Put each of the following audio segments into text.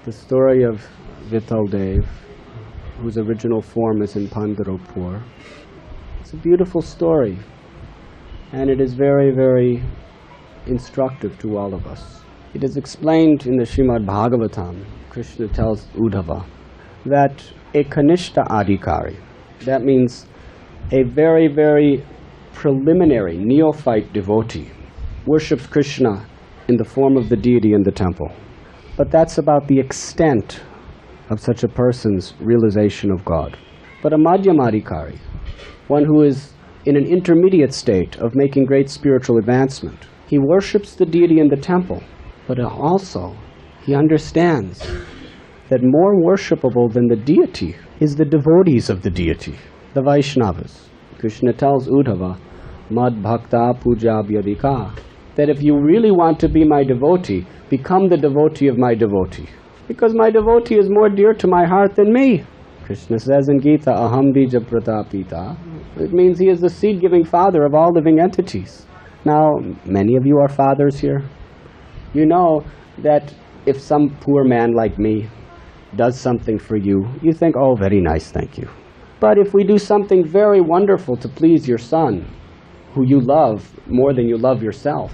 the story of Vitthal, whose original form is in Pandharpur. It's a beautiful story, and it is very, very instructive to all of us. It is explained in the Srimad Bhagavatam. Krishna tells Uddhava that a Kanishta Adhikari, that means a very, very preliminary neophyte devotee, worships Krishna in the form of the deity in the temple. But that's about the extent of such a person's realization of God. But a Madhyamadhikari, one who is in an intermediate state of making great spiritual advancement, he worships the deity in the temple, but also he understands that more worshipable than the deity is the devotees of the deity, the Vaishnavas. Krishna tells Uddhava, Mad Bhakta Puja Vyadika, that if you really want to be my devotee, become the devotee of my devotee. Because my devotee is more dear to my heart than me. Krishna says in Gita, Aham Bija Pratapita. It means he is the seed-giving father of all living entities. Now, many of you are fathers here. You know that if some poor man like me does something for you, you think, oh, very nice, thank you. But if we do something very wonderful to please your son, who you love more than you love yourself,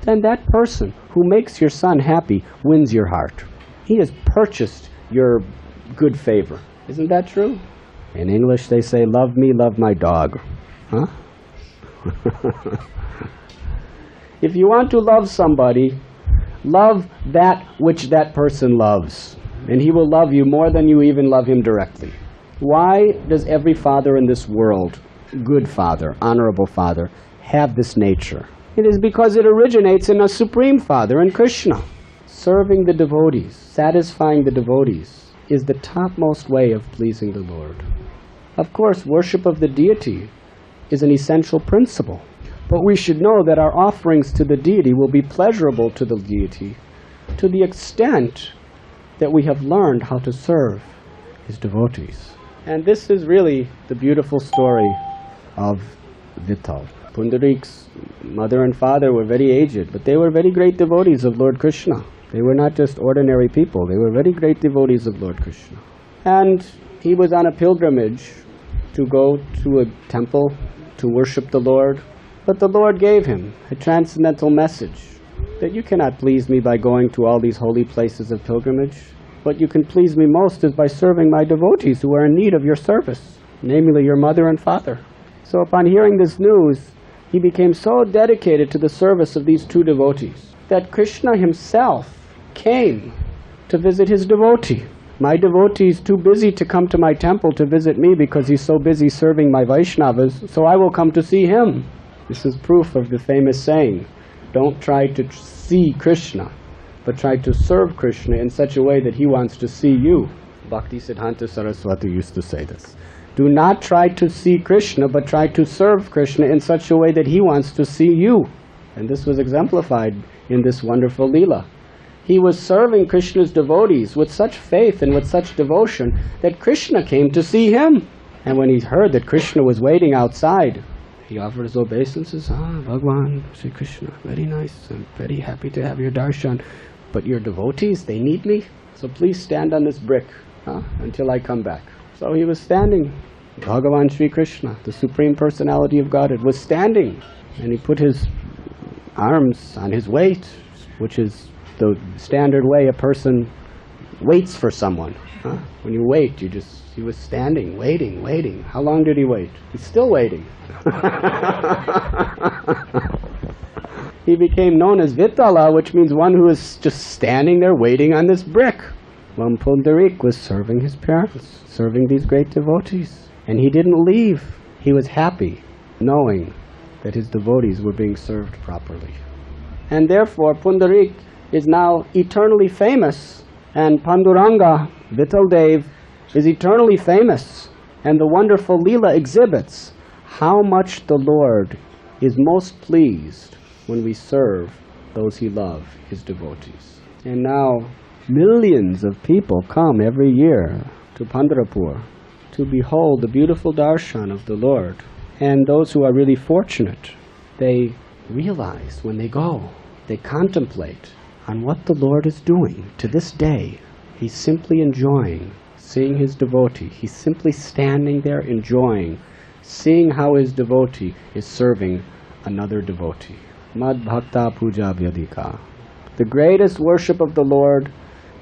then that person who makes your son happy wins your heart. He has purchased your good favor. Isn't that true? In English they say, love me, love my dog. Huh? If you want to love somebody, love that which that person loves, and he will love you more than you even love him directly. Why does every father in this world, good father, honorable father, have this nature? It is because it originates in a supreme father, in Krishna. Serving the devotees, satisfying the devotees, is the topmost way of pleasing the Lord. Of course, worship of the deity is an essential principle, but we should know that our offerings to the deity will be pleasurable to the deity to the extent that we have learned how to serve his devotees. And this is really the beautiful story of Vitthal. Pundarik's mother and father were very aged, but they were very great devotees of Lord Krishna. They were not just ordinary people, they were very great devotees of Lord Krishna. And he was on a pilgrimage to go to a temple to worship the Lord, but the Lord gave him a transcendental message that you cannot please me by going to all these holy places of pilgrimage. What you can please me most is by serving my devotees who are in need of your service, namely your mother and father. So upon hearing this news, he became so dedicated to the service of these two devotees that Krishna himself came to visit his devotee. My devotee is too busy to come to my temple to visit me because he's so busy serving my Vaishnavas, so I will come to see him. This is proof of the famous saying, don't try to see Krishna, but try to serve Krishna in such a way that he wants to see you. Bhakti Siddhanta Saraswati used to say this. Do not try to see Krishna, but try to serve Krishna in such a way that he wants to see you. And this was exemplified in this wonderful Leela. He was serving Krishna's devotees with such faith and with such devotion that Krishna came to see him. And when he heard that Krishna was waiting outside, he offered his obeisances. Bhagwan, Sri Krishna, very nice. I'm very happy to have your darshan. But your devotees, they need me. So please stand on this brick until I come back. So he was standing. Bhagavan Sri Krishna, the Supreme Personality of Godhead, was standing. And he put his arms on his waist, which is the standard way a person waits for someone. When you wait, he was standing, waiting. How long did he wait? He's still waiting. He became known as Vithala, which means one who is just standing there waiting on this brick. When Pundarik was serving his parents, serving these great devotees. And he didn't leave. He was happy knowing that his devotees were being served properly. And therefore, Pundarik is now eternally famous, and Panduranga, Vitthal, is eternally famous. And the wonderful Leela exhibits how much the Lord is most pleased when we serve those he loves, his devotees. And now millions of people come every year to Pandharpur to behold the beautiful darshan of the Lord. And those who are really fortunate, they realize when they go, they contemplate on what the Lord is doing to this day He's simply enjoying seeing his devotee. He's simply standing there enjoying, seeing how his devotee is serving another devotee. Mad Bhakta Puja Vyadika. The greatest worship of the Lord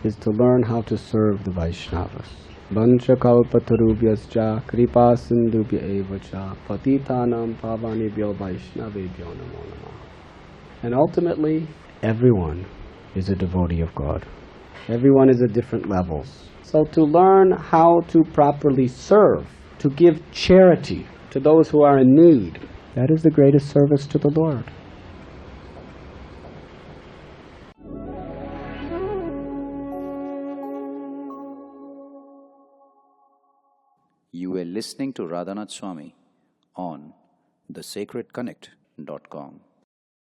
is to learn how to serve the Vaishnavas. Vancha kalpatarubhyascha kripa sindhubhya evacha patitanam pavanebhyo vaishnavebhyo namo namah. And ultimately, everyone is a devotee of God. Everyone is at different levels. So to learn how to properly serve, to give charity to those who are in need, that is the greatest service to the Lord. You were listening to Radhanath Swami on thesacredconnect.com.